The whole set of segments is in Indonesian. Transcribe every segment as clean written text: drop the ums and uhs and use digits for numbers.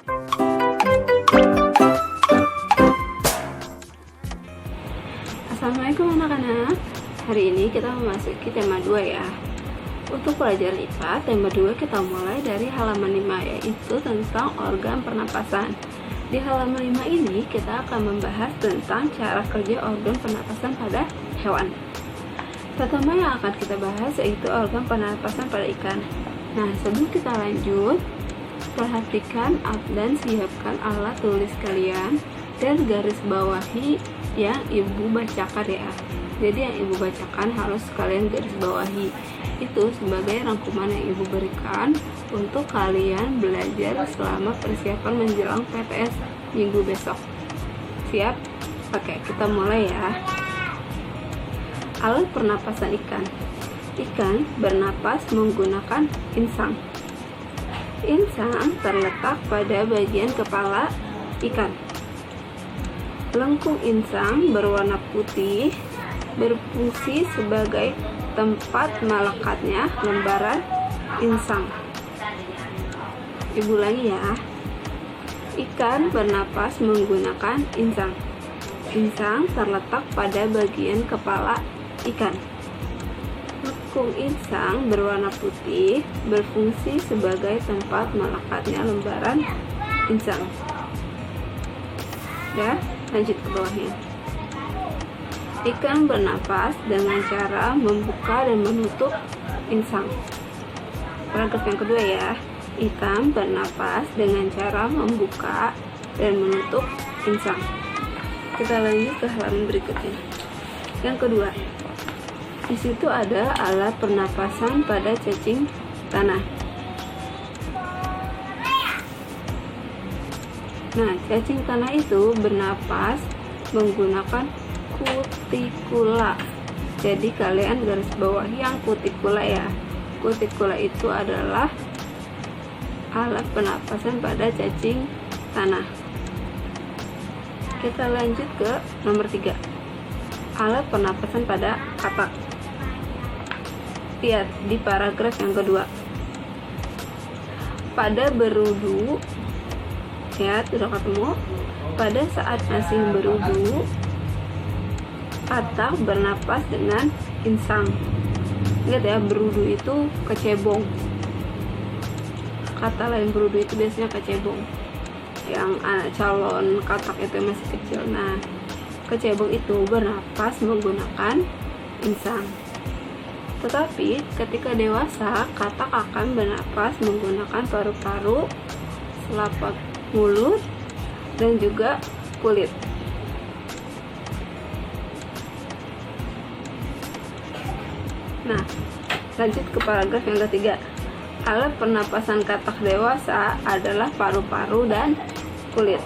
Assalamualaikum anak-anak. Hari ini kita memasuki tema 2 ya. Untuk pelajaran IPA, tema 2 kita mulai dari halaman 5, yaitu tentang organ pernapasan. Di halaman 5 ini kita akan membahas tentang cara kerja organ pernapasan pada hewan. Pertama yang akan kita bahas yaitu organ pernapasan pada ikan. Nah, sebelum kita lanjut, perhatikan dan siapkan alat tulis kalian dan garis bawahi yang ibu bacakan ya. Jadi yang ibu bacakan harus kalian garis bawahi. Itu sebagai rangkuman yang ibu berikan untuk kalian belajar selama persiapan menjelang PTS minggu besok. Siap? Oke, kita mulai ya. Alat pernapasan ikan. Ikan bernapas menggunakan insang. Insang terletak pada bagian kepala ikan. Lengkung insang berwarna putih berfungsi sebagai tempat melekatnya lembaran insang. Ibu ulangi ya. Ikan bernapas menggunakan insang. Insang terletak pada bagian kepala ikan. Lengkung insang berwarna putih berfungsi sebagai tempat melekatnya lembaran insang. Ya, lanjut ke bawahnya. Ikan bernapas dengan cara membuka dan menutup insang. Paragraf yang kedua ya. Ikan bernapas dengan cara membuka dan menutup insang. Kita lanjut ke halaman berikutnya. Yang kedua, di situ ada alat pernapasan pada cacing tanah. Nah, cacing tanah itu bernapas menggunakan kutikula. Jadi kalian garis bawahi yang kutikula ya. Kutikula itu adalah alat pernapasan pada cacing tanah. Kita lanjut ke nomor 3. Alat pernapasan pada katak. Lihat di paragraf yang kedua. Pada berudu, ya, sudah ketemu. Pada saat masih berudu, katak bernapas dengan insang. Lihat ya, berudu itu kecebong. Kata lain berudu itu biasanya kecebong. Yang calon katak itu masih kecil. Nah, kecebong itu bernapas menggunakan insang. Tetapi ketika dewasa, katak akan bernapas menggunakan paru-paru, selapak mulut, dan juga kulit. Nah, lanjut ke paragraf yang ketiga. Alat pernapasan katak dewasa adalah paru-paru dan kulit.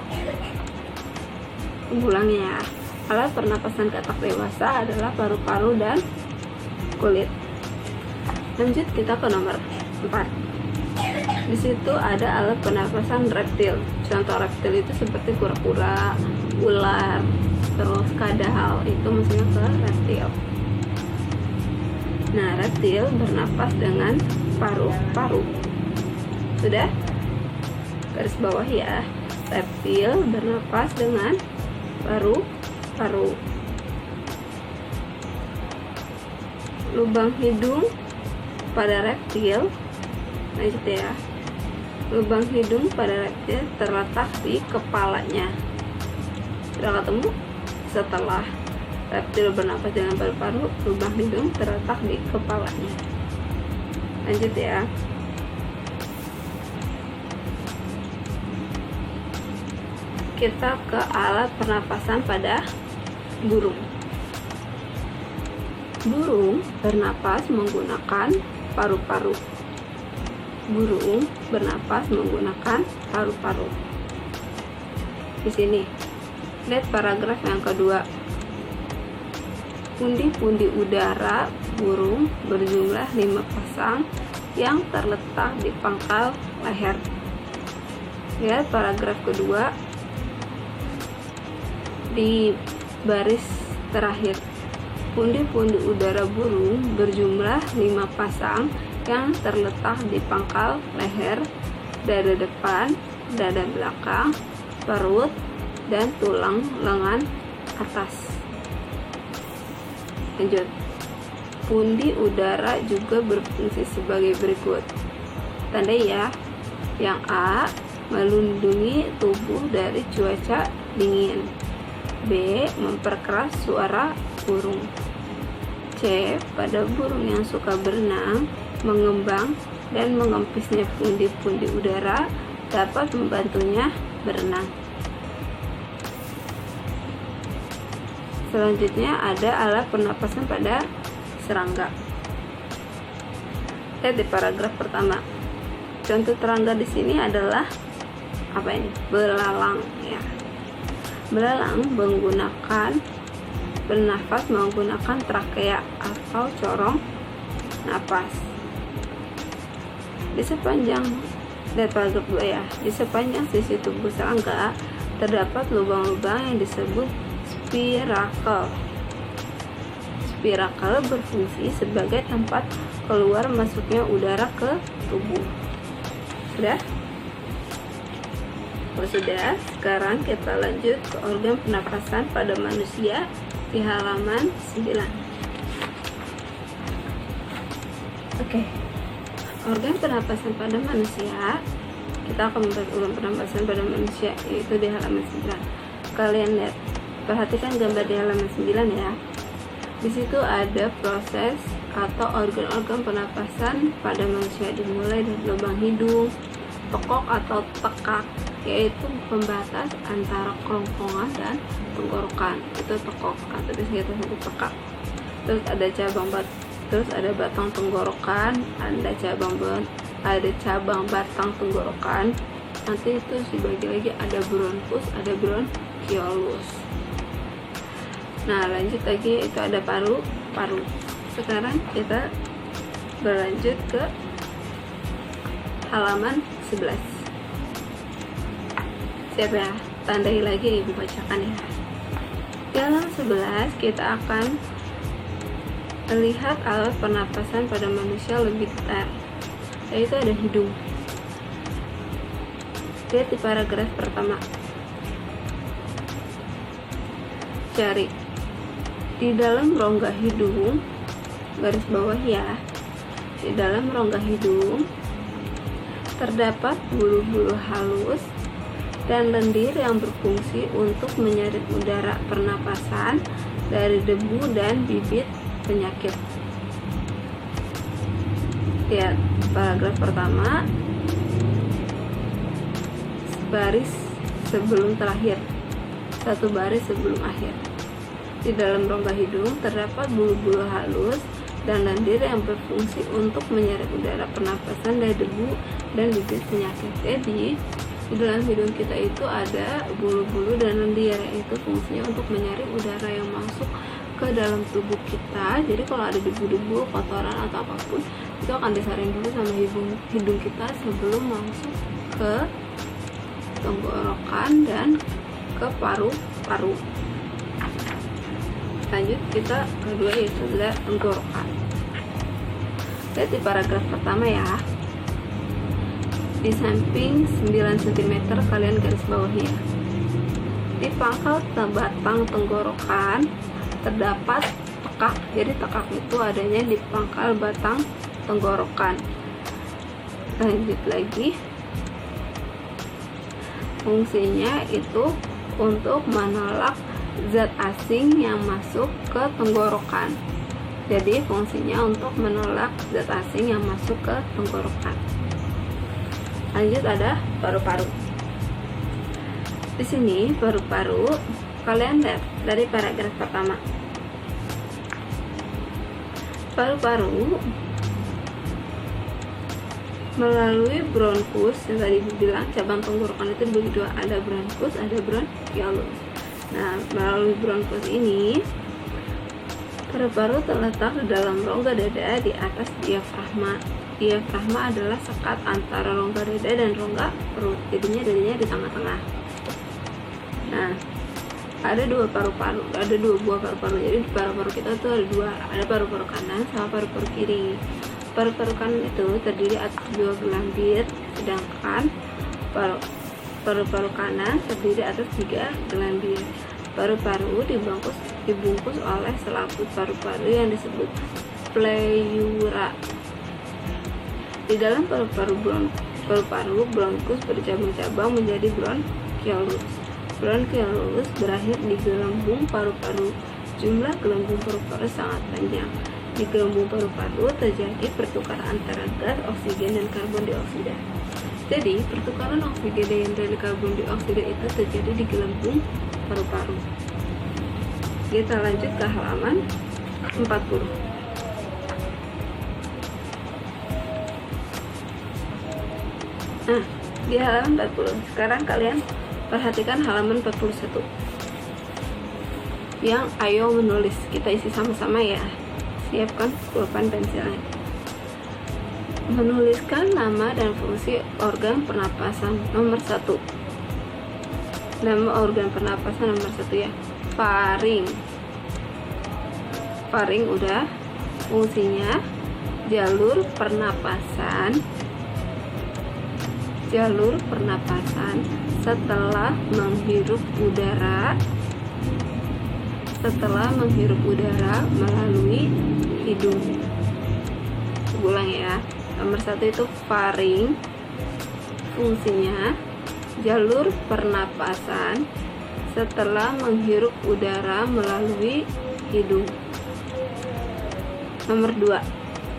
Ulangi ya. Alat pernapasan katak dewasa adalah paru-paru dan kulit. Lanjut kita ke nomor 4. Di situ ada alat pernapasan reptil. Contoh reptil itu seperti kura-kura, ular, terus kadal, itu maksudnya ke reptil. Nah, reptil bernapas dengan paru-paru. Sudah? Garis bawah ya. Reptil bernapas dengan paru-paru. Lubang hidung pada reptil, lanjut ya. Lubang hidung pada reptil terletak di kepalanya. Sudah ketemu? Setelah reptil bernapas dengan paru-paru, lubang hidung terletak di kepalanya. Lanjut ya. Kita ke alat pernapasan pada burung. Burung bernapas menggunakan paru-paru. Burung bernapas menggunakan paru-paru. Di sini, lihat paragraf yang kedua. Pundi-pundi udara burung berjumlah 5 pasang yang terletak di pangkal leher. Lihat paragraf kedua di baris terakhir. Pundi-pundi udara burung berjumlah 5 pasang yang terletak di pangkal leher, dada depan, dada belakang, perut, dan tulang lengan atas. Lanjut. Pundi udara juga berfungsi sebagai berikut. Tandai ya. Yang A, melindungi tubuh dari cuaca dingin. B, memperkeras suara burung. C, pada burung yang suka berenang, mengembang dan mengempisnya pundi-pundi udara dapat membantunya berenang. Selanjutnya ada alat pernapasan pada serangga. Lihat di paragraf pertama. Contoh serangga di sini adalah apa ini? Belalang ya. Belalang bernafas menggunakan trakea atau corong napas. Di sepanjang dari paragraf 2 ya. Di sepanjang sisi tubuh serangga terdapat lubang-lubang yang disebut spirakel. Spirakel berfungsi sebagai tempat keluar masuknya udara ke tubuh. Sudah? Kalau sudah, sekarang kita lanjut ke organ pernapasan pada manusia di halaman 9. Oke. Organ pernapasan pada manusia, kita akan membahas organ pernapasan pada manusia yaitu di halaman 9. Kalian lihat, perhatikan gambar di halaman 9 ya. Di situ ada proses atau organ-organ pernapasan pada manusia, dimulai dari lubang hidung, tekok atau tekak, yaitu pembatas antara kerongkongan dan tenggorokan. Itu tekok atau biasanya kita sebut tekak. Terus ada batang tenggorokan, ada cabang batang tenggorokan. Nanti itu dibagi lagi, ada bronkus, ada bronchiolus. Nah, lanjut lagi, itu ada paru. Sekarang kita berlanjut ke halaman 11. Siap ya? Tandai lagi, ibu bacakan ya. Di halaman 11 kita akan melihat alat pernapasan pada manusia lebih detail, yaitu ada hidung. Lihat di paragraf pertama. Cari di dalam rongga hidung, garis bawah ya, di dalam rongga hidung terdapat bulu-bulu halus dan lendir yang berfungsi untuk menyaring udara pernapasan dari debu dan bibit penyakit. Lihat paragraf pertama, baris sebelum terakhir, satu baris sebelum akhir. Di dalam rongga hidung terdapat bulu-bulu halus dan lendir yang berfungsi untuk menyaring udara pernapasan dari debu dan bibit penyakit. Jadi di dalam hidung kita itu ada bulu-bulu dan lendir, yaitu fungsinya untuk menyaring udara yang masuk ke dalam tubuh kita. Jadi kalau ada debu-debu, kotoran atau apapun, itu akan disaring dulu sama hidung kita sebelum masuk ke tenggorokan dan ke paru-paru. Lanjut kita kedua, yaitu adalah tenggorokan. Lihat di paragraf pertama ya. Di samping 9 cm kalian garis bawahi ya. Di pangkal batang tenggorokan terdapat tekak. Jadi tekak itu adanya di pangkal batang tenggorokan. Lanjut lagi. Fungsinya itu untuk menolak zat asing yang masuk ke tenggorokan. Jadi fungsinya untuk menolak zat asing yang masuk ke tenggorokan. Lanjut ada paru-paru. Di sini paru-paru, kalian lihat dari paragraf pertama. Paru-paru melalui bronkus, yang tadi bilang cabang tenggorokan itu dibagi dua, ada bronkus, ada bronchiolus. Nah, melalui bronkus ini paru-paru terletak di dalam rongga dada di atas diafragma. Diafragma adalah sekat antara rongga dada dan rongga perut. Jadinya dadanya di tengah-tengah. Nah, ada dua buah paru-paru. Jadi di paru-paru kita tuh ada dua, ada paru-paru kanan sama paru-paru kiri. Paru-paru kanan itu terdiri atas dua gelambir, sedangkan Paru-paru kanan terdiri atas 3 glandir. Paru-paru dibungkus oleh selaput paru-paru yang disebut pleura. Di dalam paru-paru bronkus bercabang-cabang menjadi bronchiolus. Bronchiolus berakhir di gelembung paru-paru. Jumlah gelembung paru-paru sangat panjang. Di gelembung paru-paru terjadi pertukaran antara gas, oksigen, dan karbon dioksida. Jadi, pertukaran oksigen dan karbon dioksida itu terjadi di gelembung paru-paru. Kita lanjut ke halaman 40. Nah, di halaman 40. Sekarang kalian perhatikan halaman 41. Yang ayo menulis. Kita isi sama-sama ya. Siapkan pulpen pensilnya. Menuliskan nama dan fungsi organ pernapasan. Nomor 1. Nama organ pernapasan nomor 1 ya. Faring. Faring udah. Fungsinya jalur pernapasan setelah menghirup udara melalui hidung. Ulang ya. Nomor 1 itu faring, fungsinya jalur pernapasan setelah menghirup udara melalui hidung. Nomor 2,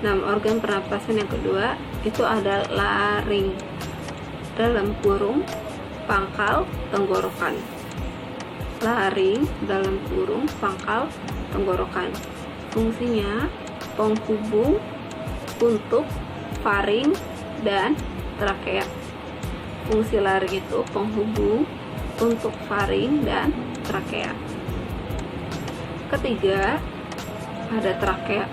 nama organ pernapasan yang kedua itu ada laring, dalam kurung pangkal tenggorokan. Laring dalam kurung pangkal tenggorokan. Fungsinya penghubung untuk faring dan trakea. Fungsi laring itu penghubung untuk faring dan trakea. Ketiga, ada trakea.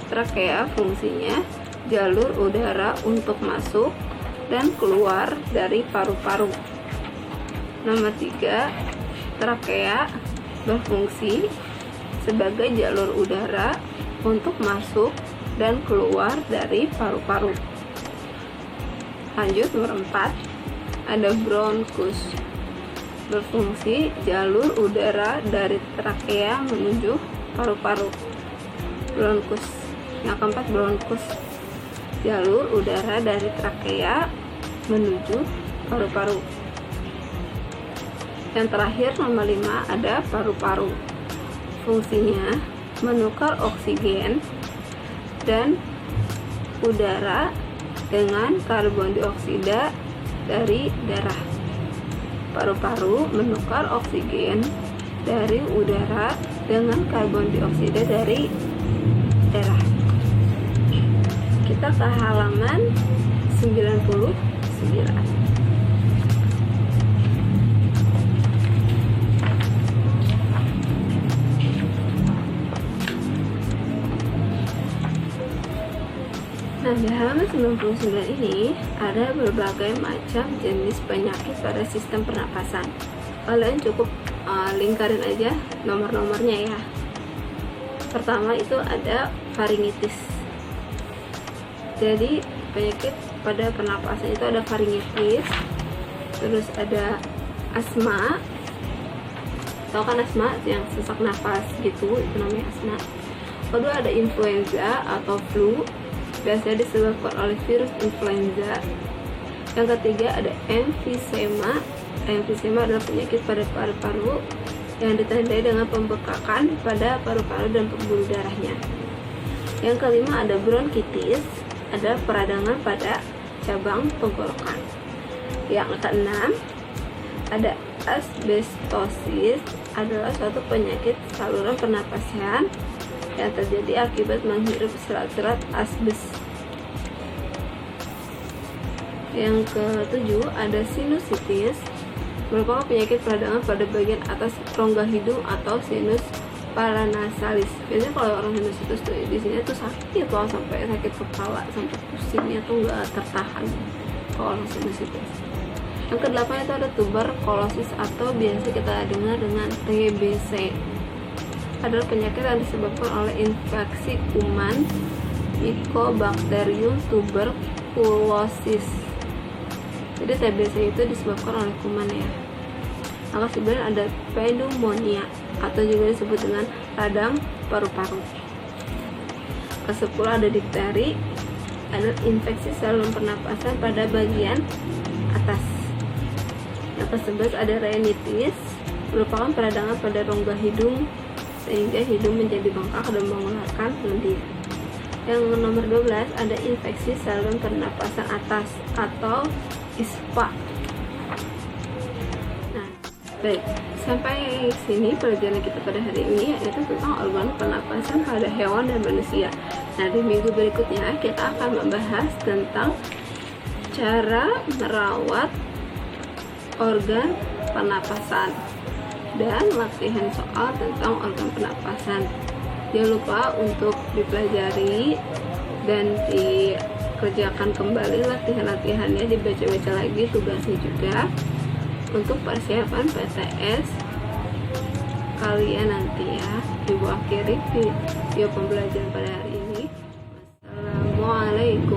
Trakea fungsinya jalur udara untuk masuk dan keluar dari paru-paru. Nomor 3, trakea berfungsi sebagai jalur udara untuk masuk dan keluar dari paru-paru. Lanjut nomor 4, ada bronkus, berfungsi jalur udara dari trakea menuju paru-paru. Bronkus. Yang keempat, bronkus, jalur udara dari trakea menuju paru-paru. Yang terakhir nomor 5 ada paru-paru. Fungsinya menukar oksigen dan udara dengan karbon dioksida dari darah. Paru-paru menukar oksigen dari udara dengan karbon dioksida dari darah. Kita ke halaman 99. Nah, di halaman 99 ini ada berbagai macam jenis penyakit pada sistem pernapasan. Kalian cukup lingkarin aja nomor-nomornya ya. Pertama itu ada faringitis. Jadi penyakit pada pernapasan itu ada faringitis, terus ada asma. Tahu kan asma yang sesak nafas gitu, itu namanya asma. Kedua ada influenza atau flu, biasanya disebabkan oleh virus influenza. Yang ketiga ada emfisema. Emfisema adalah penyakit pada paru-paru yang ditandai dengan pembekakan pada paru-paru dan pembuluh darahnya. Yang kelima ada bronkitis, ada peradangan pada cabang tenggorokan. Yang keenam ada asbestosis, adalah suatu penyakit saluran pernapasan yang terjadi akibat menghirup serat-serat asbes. Yang ketujuh ada sinusitis, merupakan penyakit peradangan pada bagian atas rongga hidung atau sinus paranasalis. Biasanya kalau orang sinusitis tuh di sini tuh sakit loh, sampai sakit kepala, sampai pusingnya tuh nggak tertahan kalau orang sinusitis. Yang kedelapan itu ada tuberkulosis atau biasa kita dengar dengan TBC. Adalah penyakit yang disebabkan oleh infeksi kuman Mycobacterium tuberculosis. Jadi TBC itu disebabkan oleh kuman ya. Angka 9 ada pneumonia atau juga disebut dengan radang paru-paru. Angka 10 ada difteri, ada infeksi saluran pernapasan pada bagian atas. Angka 11 ada rhinitis, merupakan peradangan pada rongga hidung sehingga hidung menjadi bengkak dan mengeluarkan lendir. Yang nomor 12 ada infeksi saluran pernapasan atas atau ISPA. Nah, baik, sampai sini pelajaran kita pada hari ini yaitu tentang organ pernapasan pada hewan dan manusia. Nah, di minggu berikutnya kita akan membahas tentang cara merawat organ pernapasan dan latihan soal tentang organ pernapasan. Jangan lupa untuk dipelajari dan dikerjakan kembali latihan-latihannya, dibaca-baca lagi tugasnya juga untuk persiapan PTS kalian nanti ya. Ibu akhiri video pembelajaran pada hari ini. Wassalamualaikum.